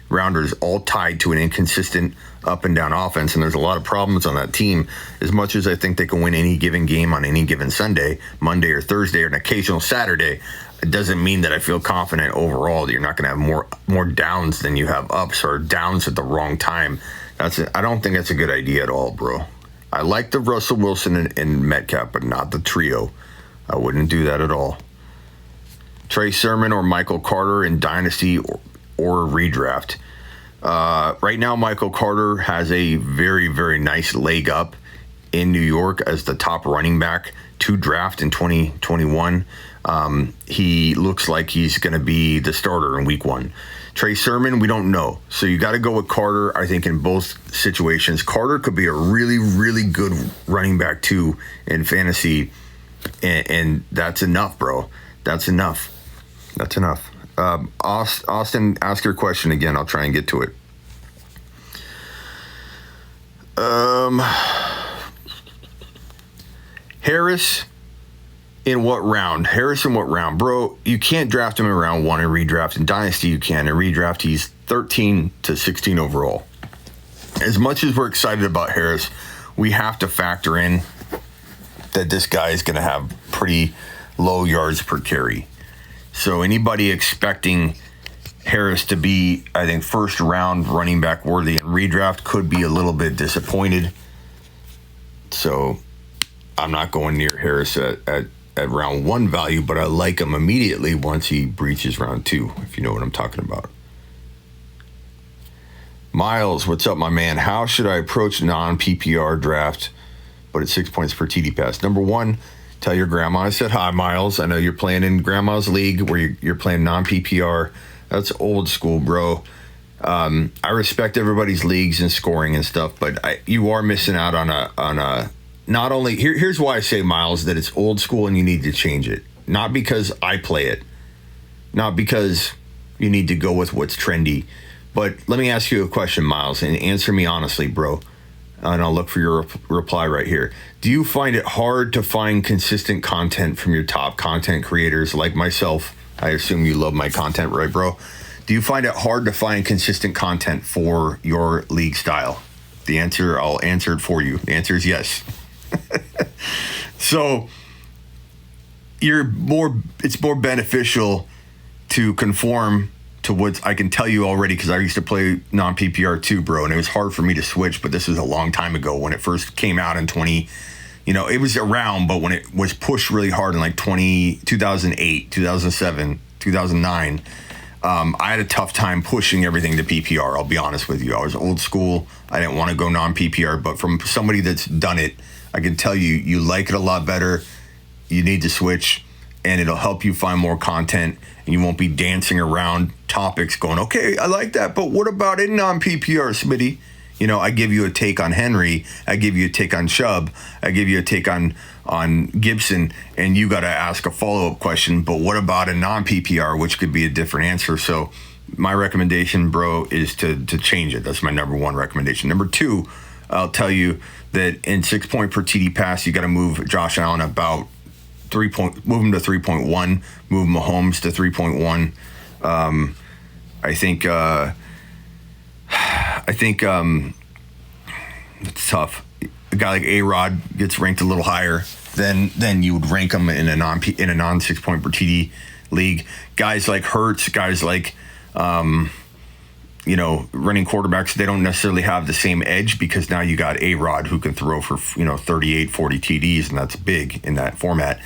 rounders all tied to an inconsistent up and down offense. And there's a lot of problems on that team. As much as I think they can win any given game on any given Sunday, Monday or Thursday, or an occasional Saturday, it doesn't mean that I feel confident overall that you're not going to have more downs than you have ups, or downs at the wrong time. I don't think that's a good idea at all, bro. I like the Russell Wilson and Metcalf, but not the trio. I wouldn't do that at all. Trey Sermon or Michael Carter in Dynasty or redraft. Right now, Michael Carter has a very, very nice leg up in New York as the top running back to draft in 2021. He looks like he's going to be the starter in week 1. Trey Sermon, we don't know. So you got to go with Carter, I think, in both situations. Carter could be a really, really good running back, too, in fantasy. And that's enough, bro. That's enough. Austin, ask your question again. I'll try and get to it. Harris in what round? Bro, you can't draft him in round 1 and redraft. In Dynasty, you can. In redraft, he's 13 to 16 overall. As much as we're excited about Harris, we have to factor in that this guy is going to have pretty low yards per carry. So anybody expecting Harris to be, I think, 1st round running back worthy in redraft could be a little bit disappointed. So I'm not going near Harris at round 1 value, but I like him immediately once he breaches round 2, if you know what I'm talking about. Miles, what's up, my man? How should I approach non-PPR draft, but at 6 points per TD pass? Number 1, tell your grandma I said hi, Miles. I know you're playing in grandma's league where you're playing non-PPR. That's old school, bro. I respect everybody's leagues and scoring and stuff, but you are missing out on a not only here's why I say, Miles, that it's old school and you need to change it. Not because I play it, not because you need to go with what's trendy, but let me ask you a question, Miles, and answer me honestly, bro. And I'll look for your reply right here. Do you find it hard to find consistent content from your top content creators like myself? I assume you love my content, right, bro? Do you find it hard to find consistent content for your league style? The answer, I'll answer it for you. The answer is yes. So it's more beneficial to conform to what I can tell you already, because I used to play non-PPR too, bro, and it was hard for me to switch, but this was a long time ago when it first came out in 20, it was around, but when it was pushed really hard in like 2008, 2007, 2009, I had a tough time pushing everything to PPR, I'll be honest with you. I was old school. I didn't want to go non-PPR, but from somebody that's done it, I can tell you like it a lot better. You need to switch, and it'll help you find more content, and you won't be dancing around topics going, okay, I like that, but what about in non-PPR, Smitty? I give you a take on Henry, I give you a take on Chubb, I give you a take on Gibson, and you got to ask a follow-up question, but what about in non-PPR, which could be a different answer. So my recommendation, bro, is to change it. That's my number 1 recommendation. Number 2, I'll tell you that in 6 point per TD pass, you got to move Josh Allen about move him to 3.1, move Mahomes to 3.1. I think I think it's tough. A guy like A-Rod gets ranked a little higher than you would rank him in a non 6 point per TD league. Guys like Hurts, guys like running quarterbacks, they don't necessarily have the same edge because now you got A-Rod who can throw for 38, 40 TDs, and that's big in that format.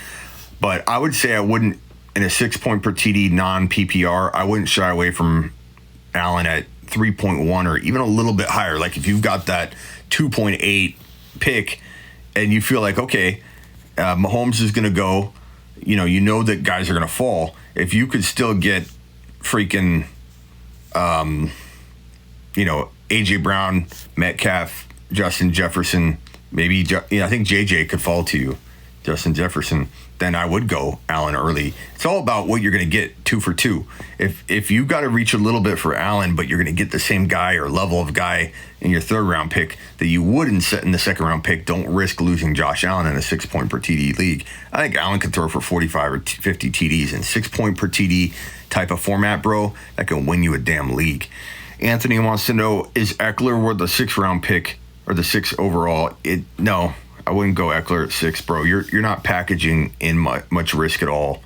But I would say I wouldn't, in a 6 point per TD non-PPR, I wouldn't shy away from Allen at 3.1 or even a little bit higher. Like if you've got that 2.8 pick and you feel like, okay, Mahomes is going to go, you know that guys are going to fall. If you could still get freaking, A.J. Brown, Metcalf, Justin Jefferson, maybe, I think JJ could fall to you, Justin Jefferson, then I would go Allen early. It's all about what you're going to get 2 for 2. If you got to reach a little bit for Allen, but you're going to get the same guy or level of guy in your 3rd round pick that you would in the 2nd round pick, don't risk losing Josh Allen in a 6 point per TD league. I think Allen could throw for 45 or 50 TDs in 6 point per TD type of format, bro. That can win you a damn league. Anthony wants to know, is Ekeler worth the 6th round pick or the 6th overall? No. I wouldn't go Ekeler at 6, bro. You're not packaging in much risk at all,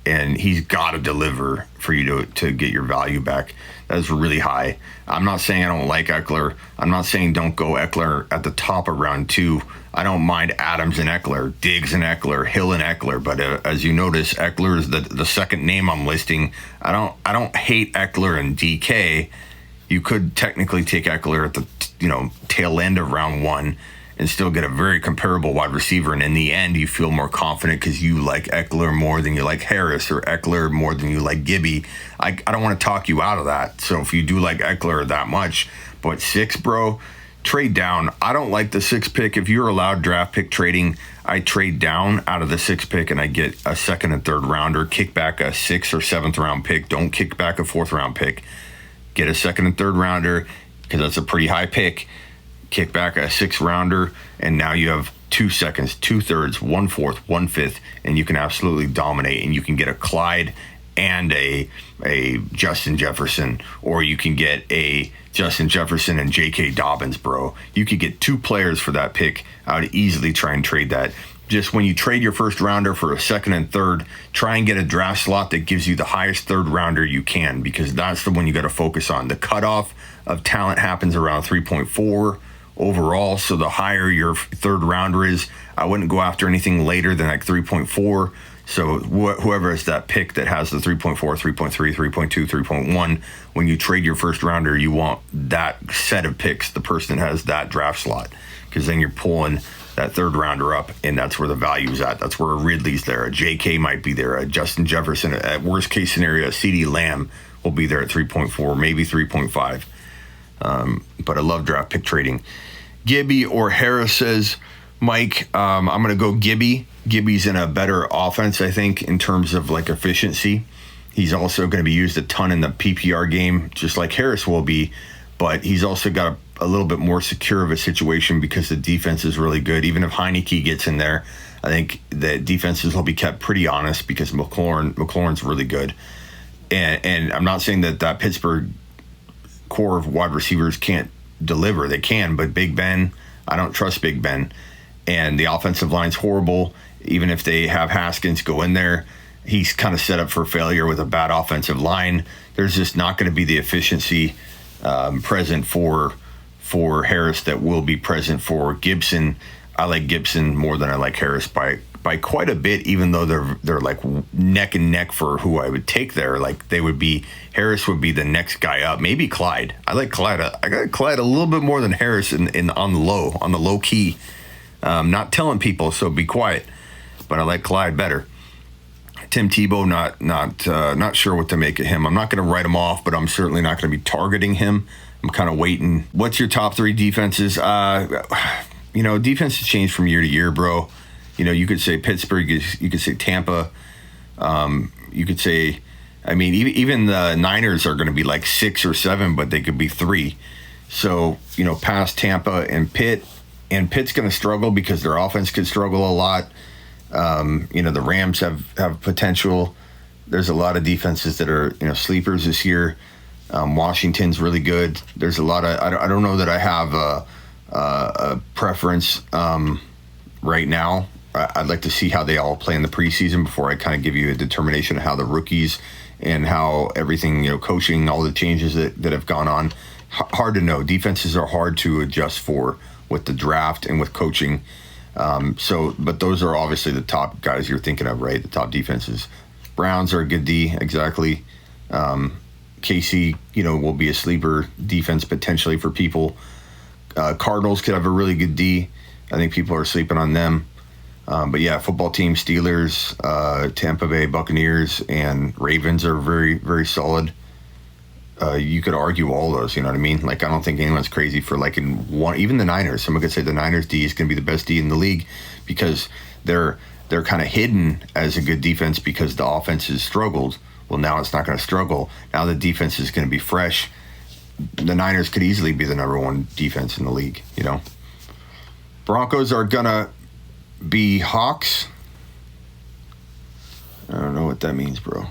and he's got to deliver for you to get your value back. That is really high. I'm not saying I don't like Ekeler. I'm not saying don't go Ekeler at the top of round 2. I don't mind Adams and Ekeler, Diggs and Ekeler, Hill and Ekeler, but as you notice, Ekeler is the second name I'm listing. I don't hate Ekeler and DK. You could technically take Ekeler at the tail end of round 1 and still get a very comparable wide receiver. And in the end, you feel more confident because you like Ekeler more than you like Harris, or Ekeler more than you like Gibby. I don't want to talk you out of that. So if you do like Ekeler that much, but 6, bro, trade down. I don't like the 6 pick. If you're allowed draft pick trading, I trade down out of the 6 pick and I get a 2nd and 3rd rounder, kick back a 6th or 7th round pick. Don't kick back a 4th round pick. Get a 2nd and 3rd rounder because that's a pretty high pick. Kick back a 6th rounder, and now you have 2 seconds, 2 thirds, 1 fourth, 1 fifth, and you can absolutely dominate. And you can get a Clyde and a Justin Jefferson, or you can get a Justin Jefferson and J.K. Dobbins, bro. You could get 2 players for that pick. I would easily try and trade that. Just when you trade your 1st rounder for a 2nd and 3rd, try and get a draft slot that gives you the highest 3rd rounder you can, because that's the one you got to focus on. The cutoff of talent happens around 3.4 overall, so the higher your 3rd rounder is, I wouldn't go after anything later than like 3.4. So whoever is that pick that has the 3.4, 3.3, 3.2, 3.1, when you trade your 1st rounder, you want that set of picks, the person that has that draft slot, because then you're pulling that 3rd rounder up, and that's where the value is at. That's where a Ridley's there, a JK might be there, a Justin Jefferson, at worst case scenario, a Ceedee Lamb will be there at 3.4, maybe 3.5. But I love draft pick trading. Gibby or Harris says, Mike, I'm going to go Gibby. Gibby's in a better offense, I think, in terms of like efficiency. He's also going to be used a ton in the PPR game, just like Harris will be, but he's also got a little bit more secure of a situation because the defense is really good. Even if Heineke gets in there, I think the defenses will be kept pretty honest because McLaurin's really good. And I'm not saying that Pittsburgh core of wide receivers can't deliver. They can, but Big Ben, I don't trust Big Ben. And the offensive line's horrible. Even if they have Haskins go in there, he's kind of set up for failure with a bad offensive line. There's just not going to be the efficiency present for Harris that will be present for Gibson. I like Gibson more than I like Harris by quite a bit, even though they're like neck and neck for who I would take there. Like Harris would be the next guy up. Maybe Clyde. I like Clyde. I got Clyde a little bit more than Harris on the low key. Not telling people, so be quiet. But I like Clyde better. Tim Tebow, not sure what to make of him. I'm not going to write him off, but I'm certainly not going to be targeting him. I'm kind of waiting. What's your top 3 defenses? Defenses change from year to year, bro. You could say Pittsburgh. You could say Tampa. You could say, even the Niners are going to be like 6 or 7, but they could be 3. So, past Tampa and Pitt. And Pitt's going to struggle because their offense could struggle a lot. The Rams have potential. There's a lot of defenses that are, sleepers this year. Washington's really good. There's a lot of I don't know that I have a preference right now. I'd like to see how they all play in the preseason before I kind of give you a determination of how the rookies and how everything, coaching, all the changes that have gone on. Hard to know. Defenses are hard to adjust for with the draft and with coaching. But those are obviously the top guys you're thinking of, right? The top defenses. Browns are a good D, exactly. KC, will be a sleeper defense potentially for people. Cardinals could have a really good D. I think people are sleeping on them. But yeah, football team, Steelers, Tampa Bay Buccaneers, and Ravens are very, very solid. You could argue all those, you know what I mean? Like, I don't think anyone's crazy for in one, even the Niners. Someone could say the Niners D is going to be the best D in the league because they're kind of hidden as a good defense because the offense has struggled. Well, now it's not going to struggle. Now the defense is going to be fresh. The Niners could easily be the number one defense in the league, Broncos are going to be Hawks. I don't know what that means, bro.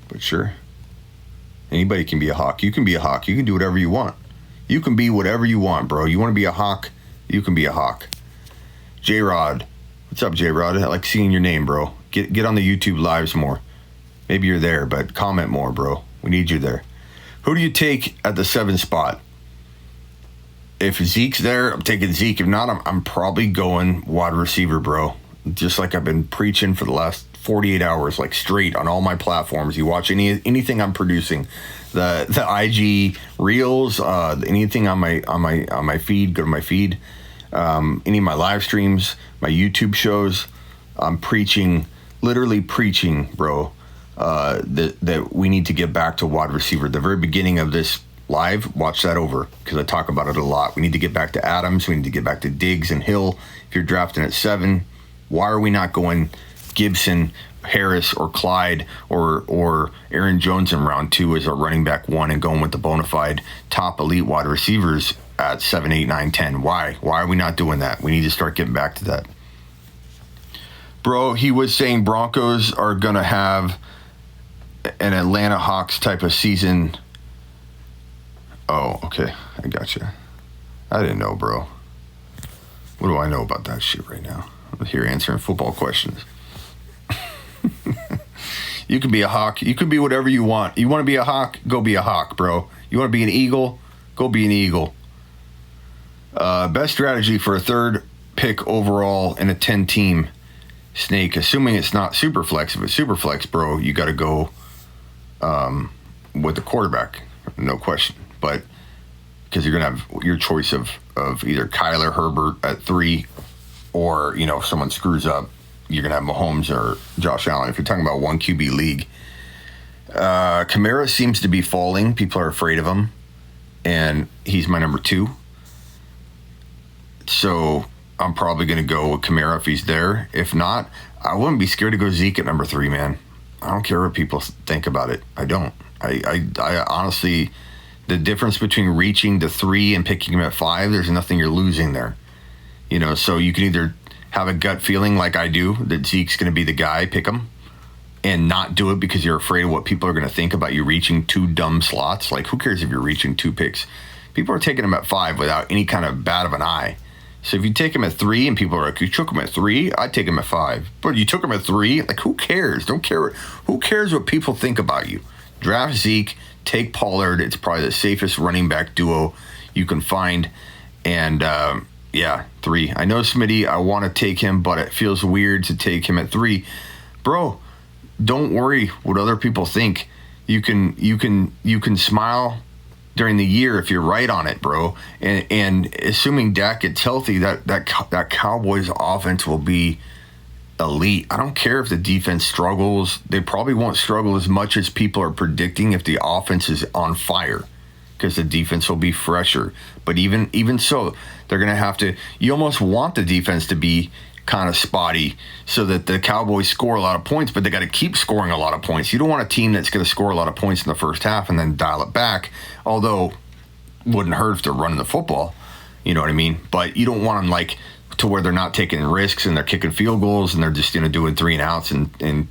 But sure. Anybody can be a Hawk. You can be a Hawk. You can do whatever you want. You can be whatever you want, bro. You want to be a Hawk? You can be a Hawk. J-Rod. What's up, J-Rod? I like seeing your name, bro. Get on the YouTube lives more. Maybe you're there, but comment more, bro. We need you there. Who do you take at the 7 spot? If Zeke's there, I'm taking Zeke. If not, I'm probably going wide receiver, bro. Just like I've been preaching for the last 48 hours, like straight on all my platforms. You watch anything I'm producing, the IG reels, anything on my feed. Go to my feed. Any of my live streams, my YouTube shows. I'm preaching, literally preaching, bro. That we need to get back to wide receiver. The very beginning of this live, watch that over because I talk about it a lot. We need to get back to Adams. We need to get back to Diggs and Hill. If you're drafting at 7, why are we not going Gibson, Harris, or Clyde, or Aaron Jones in round 2 as a running back 1 and going with the bona fide top elite wide receivers at 7, 8, 9, 10? Why? Why are we not doing that? We need to start getting back to that. Bro, he was saying Broncos are going to have an Atlanta Hawks type of season. Oh, okay. I got you. I didn't know, bro. What do I know about that shit right now? I'm here answering football questions. You can be a Hawk. You can be whatever you want. You want to be a Hawk? Go be a Hawk, bro. You want to be an Eagle? Go be an Eagle. Best strategy for a 3rd pick overall in a 10-team snake, assuming it's not super flex. If it's super flex, bro, you got to go with the quarterback, no question. But because you're gonna have your choice of either Kyler, Herbert at 3, or if someone screws up, you're gonna have Mahomes or Josh Allen. If you're talking about 1 QB league, Kamara seems to be falling. People are afraid of him, and he's my number 2. So I'm probably gonna go with Kamara if he's there. If not, I wouldn't be scared to go Zeke at number 3, man. I don't care what people think about it. I don't. I honestly, the difference between reaching to 3 and picking him at 5, there's nothing you're losing there. So you can either have a gut feeling like I do that Zeke's going to be the guy, pick him, and not do it because you're afraid of what people are going to think about you reaching 2 dumb slots. Like, who cares if you're reaching 2 picks? People are taking him at 5 without any kind of bat of an eye. So if you take him at 3 and people are like, you took him at 3, I'd take him at 5. But you took him at 3? Like, who cares? Don't care. Who cares what people think about you? Draft Zeke, take Pollard. It's probably the safest running back duo you can find. And, 3. I know Smitty, I want to take him, but it feels weird to take him at 3. Bro, don't worry what other people think. You can smile during the year if you're right on it, bro. And assuming Dak gets healthy, that Cowboys offense will be elite. I don't care if the defense struggles. They probably won't struggle as much as people are predicting if the offense is on fire, because the defense will be fresher. But even so, they're going to have to, you almost want the defense to be kind of spotty so that the Cowboys score a lot of points, but they got to keep scoring a lot of points. You don't want a team that's going to score a lot of points in the first half and then dial it back, although wouldn't hurt if they're running the football. You know what I mean? But you don't want them to where they're not taking risks and they're kicking field goals and they're just doing 3 and outs and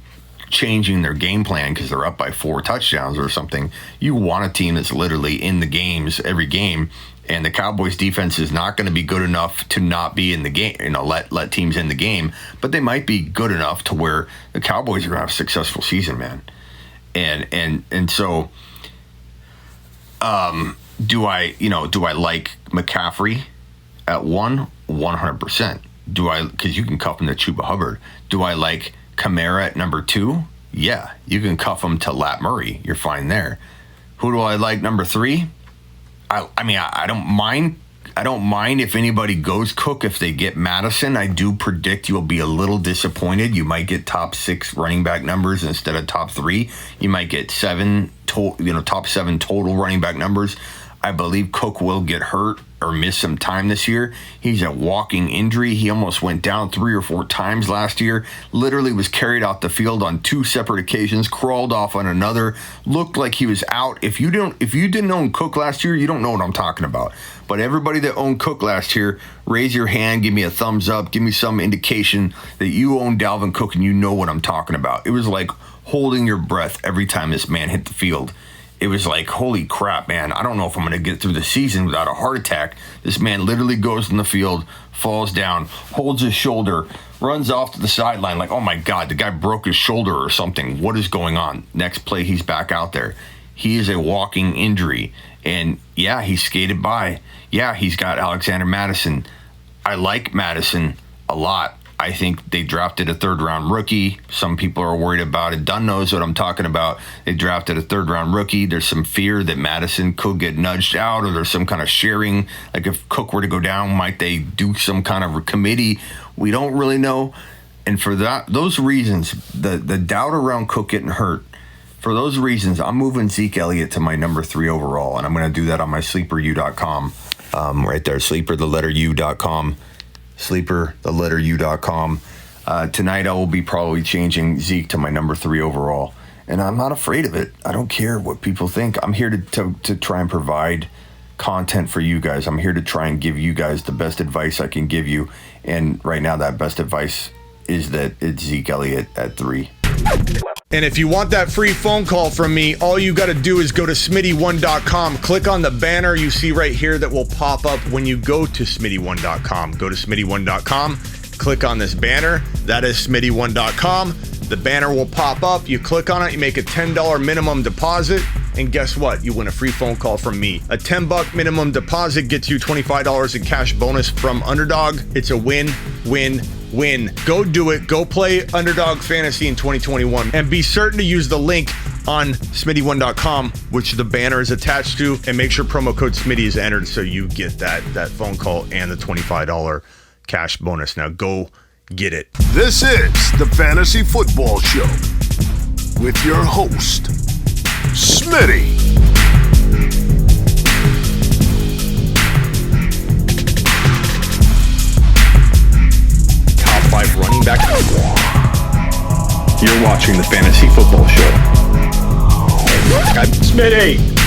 changing their game plan because they're up by 4 touchdowns or something. You want a team that's literally in the games every game, and the Cowboys defense is not going to be good enough to not be in the game, let teams in the game, but they might be good enough to where the Cowboys are going to have a successful season, man. And so do I like McCaffrey at 100%. Because you can cuff him to Chuba Hubbard. Do I like Kamara at number 2? Yeah, you can cuff him to Lat Murray. You're fine there. Who do I like number 3? I don't mind. I don't mind if anybody goes Cook if they get Madison. I do predict you'll be a little disappointed. You might get top 6 running back numbers instead of top 3. You might get top 7 total running back numbers. I believe Cook will get hurt or miss some time this year. He's a walking injury. He almost went down 3 or 4 times last year. Literally was carried off the field on 2 separate occasions, crawled off on another, looked like he was out. If you didn't own Cook last year, you don't know what I'm talking about. But everybody that owned Cook last year, raise your hand, give me a thumbs up, give me some indication that you own Dalvin Cook and you know what I'm talking about. It was like holding your breath every time this man hit the field. It was like, holy crap, man. I don't know if I'm going to get through the season without a heart attack. This man literally goes in the field, falls down, holds his shoulder, runs off to the sideline like, oh my God, the guy broke his shoulder or something. What is going on? Next play, he's back out there. He is a walking injury. And yeah, he skated by. Yeah, he's got Alexander Madison. I like Madison a lot. I think they drafted a 3rd-round rookie. Some people are worried about it. Dunn knows what I'm talking about. They drafted a 3rd-round rookie. There's some fear that Madison could get nudged out, or there's some kind of sharing. Like if Cook were to go down, might they do some kind of a committee? We don't really know. And for those reasons, the doubt around Cook getting hurt, for those reasons, I'm moving Zeke Elliott to my number 3 overall, and I'm going to do that on my sleeperu.com. Right there, sleeper.u.com. sleeper.u.com. Tonight I will be probably changing Zeke to my number 3 overall, and I'm not afraid of it. I don't care what people think. I'm here to try and provide content for you guys. I'm here to try and give you guys the best advice I can give you, and right now that best advice is that it's Zeke Elliott at 3. And if you want that free phone call from me, all you got to do is go to Smitty1.com. Click on the banner you see right here that will pop up when you go to Smitty1.com. Go to Smitty1.com, click on this banner. That is Smitty1.com. The banner will pop up. You click on it, you make a $10 minimum deposit, and guess what? You win a free phone call from me. A $10 minimum deposit gets you $25 in cash bonus from Underdog. It's a win, win, win. Go do it. Go play Underdog Fantasy in 2021, and be certain to use the link on Smitty1.com, which the banner is attached to, and make sure promo code Smitty is entered so you get that phone call and the $25 cash bonus. Now go get it. This is the Fantasy Football Show with your host, Smitty. Top 5 running back. You're watching the Fantasy Football Show. Smitty.